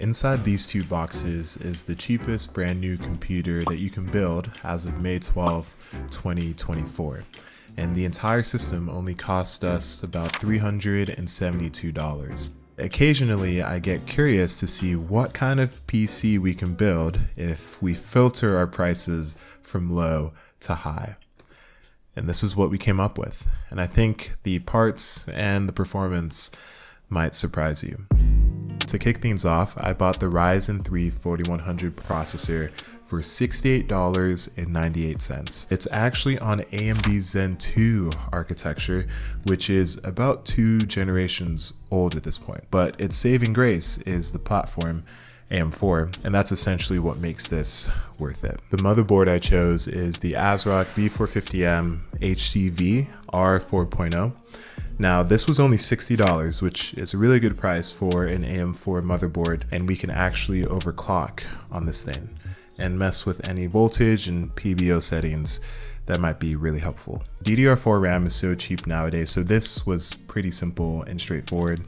Inside these two boxes is the cheapest brand new computer that you can build as of May 12th, 2024. And the entire system only cost us about $372. Occasionally, I get curious to see what kind of PC we can build if we filter our prices from low to high. And this is what we came up with. And I think the parts and the performance might surprise you. To kick things off, I bought the Ryzen 3 4100 processor for $68.98. It's actually on AMD Zen 2 architecture, which is about 2 generations old at this point. But its saving grace is the platform AM4, and that's essentially what makes this worth it. The motherboard I chose is the ASRock B450M HDV R4.0. Now, this was only $60, which is a really good price for an AM4 motherboard, and we can actually overclock on this thing and mess with any voltage and PBO settings that might be really helpful. DDR4 RAM is so cheap nowadays, so this was pretty simple and straightforward.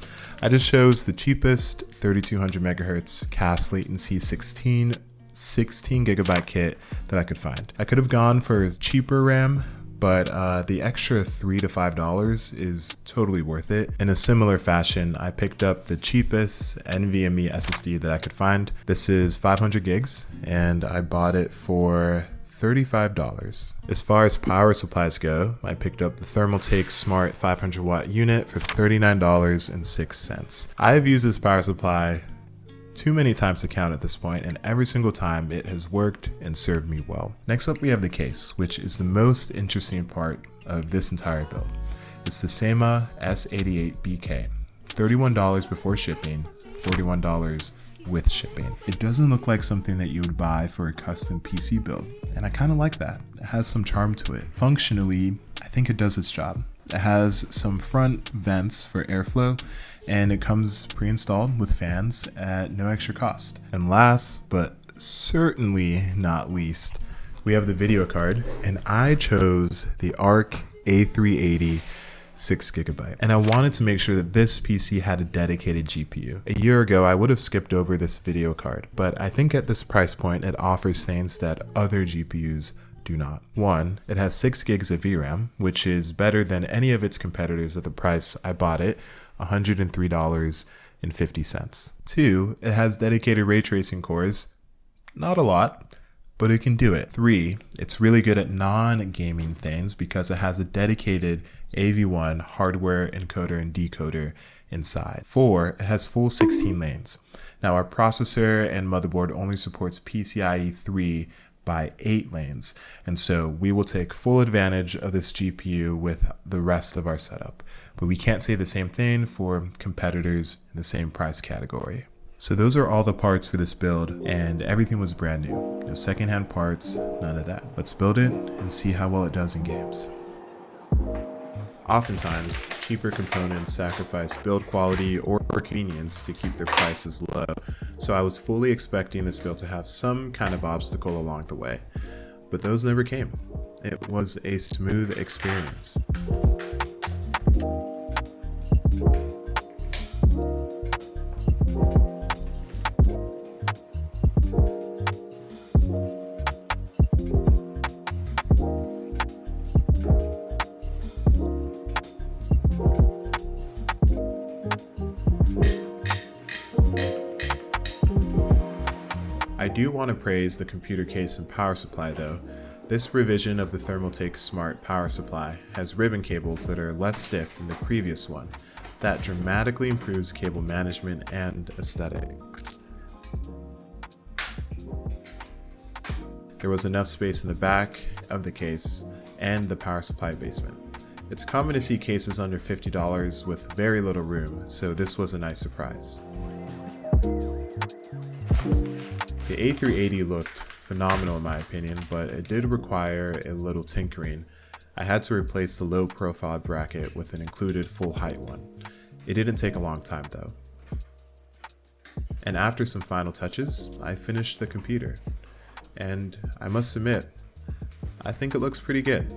I just chose the cheapest 3200 megahertz CAS latency 16 gigabyte kit that I could find. I could have gone for cheaper RAM, but the extra $3 to $5 is totally worth it. In a similar fashion, I picked up the cheapest NVMe SSD that I could find. This is 500 gigs, and I bought it for $35. As far as power supplies go, I picked up the Thermaltake Smart 500 watt unit for $39.06. I have used this power supply too many times to count at this point, and every single time it has worked and served me well. Next up, we have the case, which is the most interesting part of this entire build. It's the SEMA S88BK, $31 before shipping, $41 with shipping. It doesn't look like something that you would buy for a custom PC build, and I kind of like that. It has some charm to it. Functionally, I think it does its job. It has some front vents for airflow, and it comes pre-installed with fans at no extra cost. And last, but certainly not least, we have the video card, and I chose the ARC A380 6GB. And I wanted to make sure that this PC had a dedicated GPU. A year ago, I would have skipped over this video card, but I think at this price point, it offers things that other GPUs do not. One, it has 6 gigs of VRAM, which is better than any of its competitors at the price I bought it, $103.50. Two, it has dedicated ray tracing cores. Not a lot, but it can do it. Three, it's really good at non-gaming things because it has a dedicated AV1 hardware encoder and decoder inside. Four, it has full 16 lanes. Now, our processor and motherboard only supports PCIe 3 by 8 lanes, and so we will take full advantage of this GPU with the rest of our setup. But we can't say the same thing for competitors in the same price category. So those are all the parts for this build, and everything was brand new. No secondhand parts, none of that. Let's build it and see how well it does in games. Oftentimes, cheaper components sacrifice build quality or convenience to keep their prices low, so I was fully expecting this build to have some kind of obstacle along the way, but those never came. It was a smooth experience. I do want to praise the computer case and power supply though. This revision of the Thermaltake Smart power supply has ribbon cables that are less stiff than the previous one. That dramatically improves cable management and aesthetics. There was enough space in the back of the case and the power supply basement. It's common to see cases under $50 with very little room, so this was a nice surprise. The A380 looked phenomenal in my opinion, but it did require a little tinkering. I had to replace the low profile bracket with an included full height one. It didn't take a long time though. And after some final touches, I finished the computer. And I must admit, I think it looks pretty good.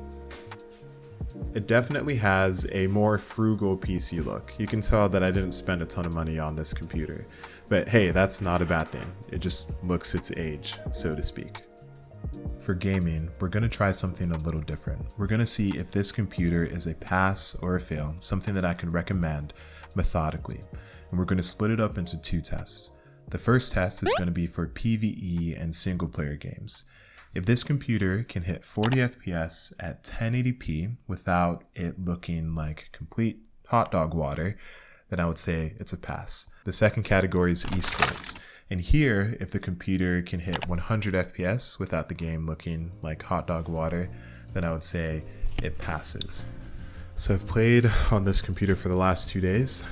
It definitely has a more frugal PC look. You can tell that I didn't spend a ton of money on this computer. But hey, that's not a bad thing. It just looks its age, so to speak. For gaming, we're going to try something a little different. We're going to see if this computer is a pass or a fail, something that I can recommend methodically. And we're going to split it up into 2 tests. The first test is going to be for PvE and single player games. If this computer can hit 40 FPS at 1080p without it looking like complete hot dog water, then I would say it's a pass. The second category is esports. And here, if the computer can hit 100 FPS without the game looking like hot dog water, then I would say it passes. So I've played on this computer for the last 2 days.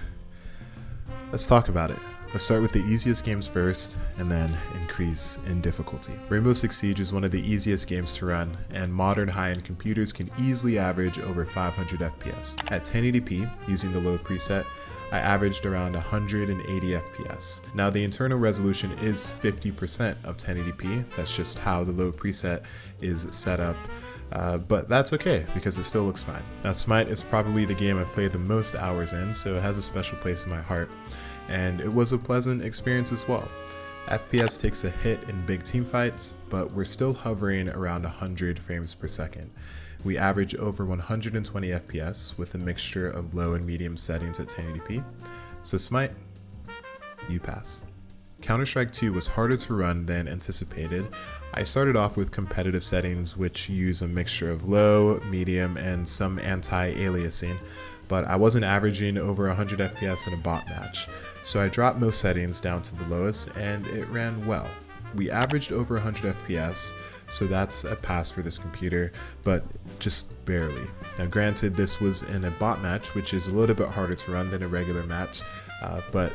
Let's talk about it. Let's start with the easiest games first, and then increase in difficulty. Rainbow Six Siege is one of the easiest games to run, and modern high-end computers can easily average over 500 FPS. At 1080p, using the low preset, I averaged around 180 FPS. Now the internal resolution is 50% of 1080p, that's just how the low preset is set up. But that's okay, because it still looks fine. Now Smite is probably the game I've played the most hours in, so it has a special place in my heart. And it was a pleasant experience as well. FPS takes a hit in big team fights, but we're still hovering around 100 frames per second. We average over 120 FPS with a mixture of low and medium settings at 1080p. So Smite, you pass. Counter-Strike 2 was harder to run than anticipated. I started off with competitive settings which use a mixture of low, medium, and some anti-aliasing, but I wasn't averaging over 100 FPS in a bot match. So I dropped most settings down to the lowest and it ran well. We averaged over 100 FPS, so that's a pass for this computer, but just barely. Now granted, this was in a bot match, which is a little bit harder to run than a regular match, but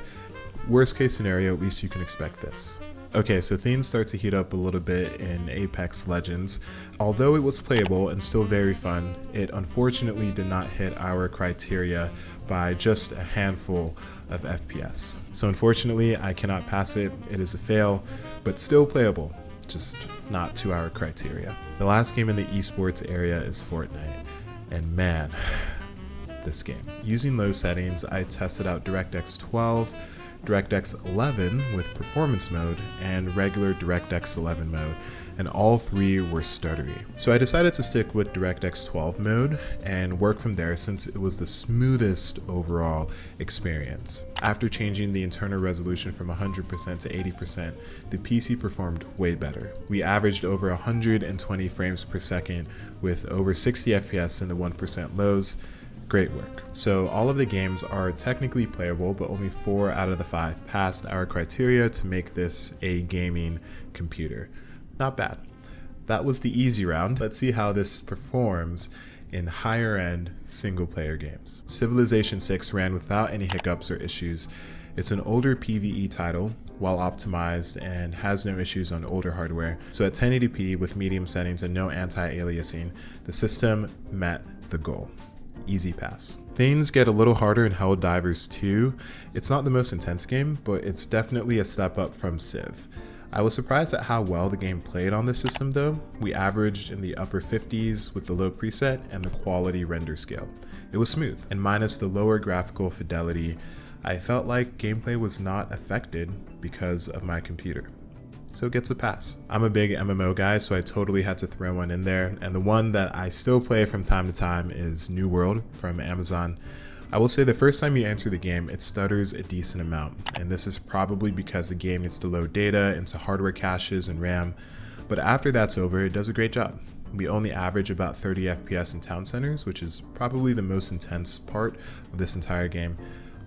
worst case scenario, at least you can expect this. Okay, so things start to heat up a little bit in Apex Legends. Although it was playable and still very fun, it unfortunately did not hit our criteria by just a handful of FPS. So unfortunately, I cannot pass it. It is a fail, but still playable, just not to our criteria. The last game in the esports area is Fortnite, and man, this game. Using low settings, I tested out DirectX 12, DirectX 11 with performance mode, and regular DirectX 11 mode, and all 3 were stuttery. So I decided to stick with DirectX 12 mode and work from there since it was the smoothest overall experience. After changing the internal resolution from 100% to 80%, the PC performed way better. We averaged over 120 frames per second with over 60 FPS in the 1% lows. Great work. So all of the games are technically playable, but only 4 out of the 5 passed our criteria to make this a gaming computer. Not bad. That was the easy round. Let's see how this performs in higher end single player games. Civilization 6 ran without any hiccups or issues. It's an older PvE title, well optimized, and has no issues on older hardware. So at 1080p with medium settings and no anti-aliasing, the system met the goal. Easy pass. Things get a little harder in Helldivers 2. It's not the most intense game, but it's definitely a step up from Civ. I was surprised at how well the game played on this system though. We averaged in the upper 50s with the low preset and the quality render scale. It was smooth, and minus the lower graphical fidelity, I felt like gameplay was not affected because of my computer. So it gets a pass. I'm a big MMO guy, so I totally had to throw one in there, and the one that I still play from time to time is New World from Amazon. I will say the first time you enter the game, it stutters a decent amount, and this is probably because the game needs to load data into hardware caches and RAM, but after that's over, it does a great job. We only average about 30 FPS in town centers, which is probably the most intense part of this entire game.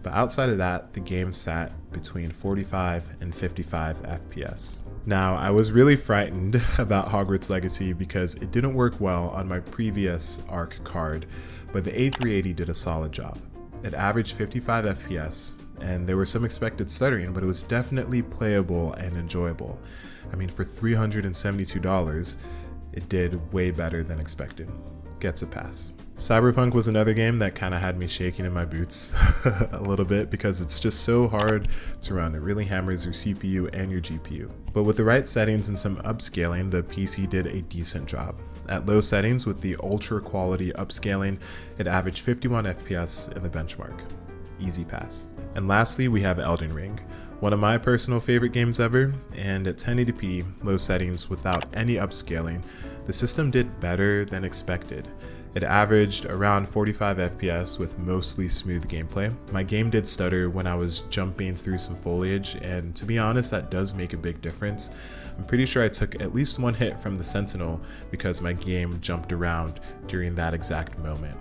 But outside of that, the game sat between 45 and 55 FPS. Now, I was really frightened about Hogwarts Legacy because it didn't work well on my previous ARC card, but the A380 did a solid job. It averaged 55 FPS, and there was some expected stuttering, but it was definitely playable and enjoyable. I mean, for $372, it did way better than expected. Gets a pass. Cyberpunk was another game that kind of had me shaking in my boots a little bit because it's just so hard to run. It really hammers your CPU and your GPU. But with the right settings and some upscaling, the PC did a decent job. At low settings with the ultra quality upscaling, it averaged 51 FPS in the benchmark. Easy pass. And lastly, we have Elden Ring, one of my personal favorite games ever, and at 1080p, low settings without any upscaling, the system did better than expected. It averaged around 45 FPS with mostly smooth gameplay. My game did stutter when I was jumping through some foliage, and to be honest, that does make a big difference. I'm pretty sure I took at least one hit from the Sentinel because my game jumped around during that exact moment.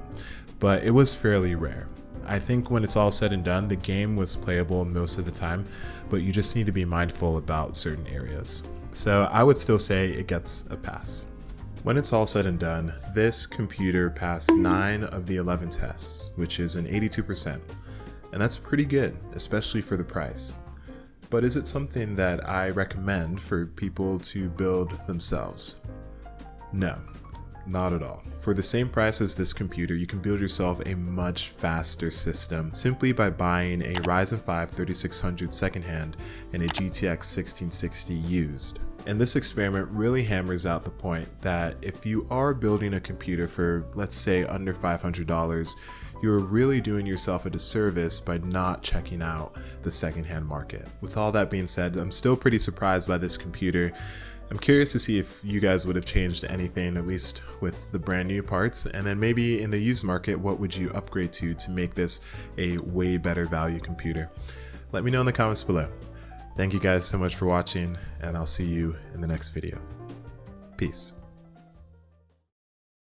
But it was fairly rare. I think when it's all said and done, the game was playable most of the time, but you just need to be mindful about certain areas. So I would still say it gets a pass. When it's all said and done, this computer passed 9 of the 11 tests, which is an 82%. And that's pretty good, especially for the price. But is it something that I recommend for people to build themselves? No, not at all. For the same price as this computer, you can build yourself a much faster system simply by buying a Ryzen 5 3600 secondhand and a GTX 1660 used. And this experiment really hammers out the point that if you are building a computer for, let's say, under $500, you're really doing yourself a disservice by not checking out the secondhand market. With all that being said, I'm still pretty surprised by this computer. I'm curious to see if you guys would have changed anything, at least with the brand new parts, and then maybe in the used market, what would you upgrade to make this a way better value computer? Let me know in the comments below. Thank you guys so much for watching, and I'll see you in the next video. Peace.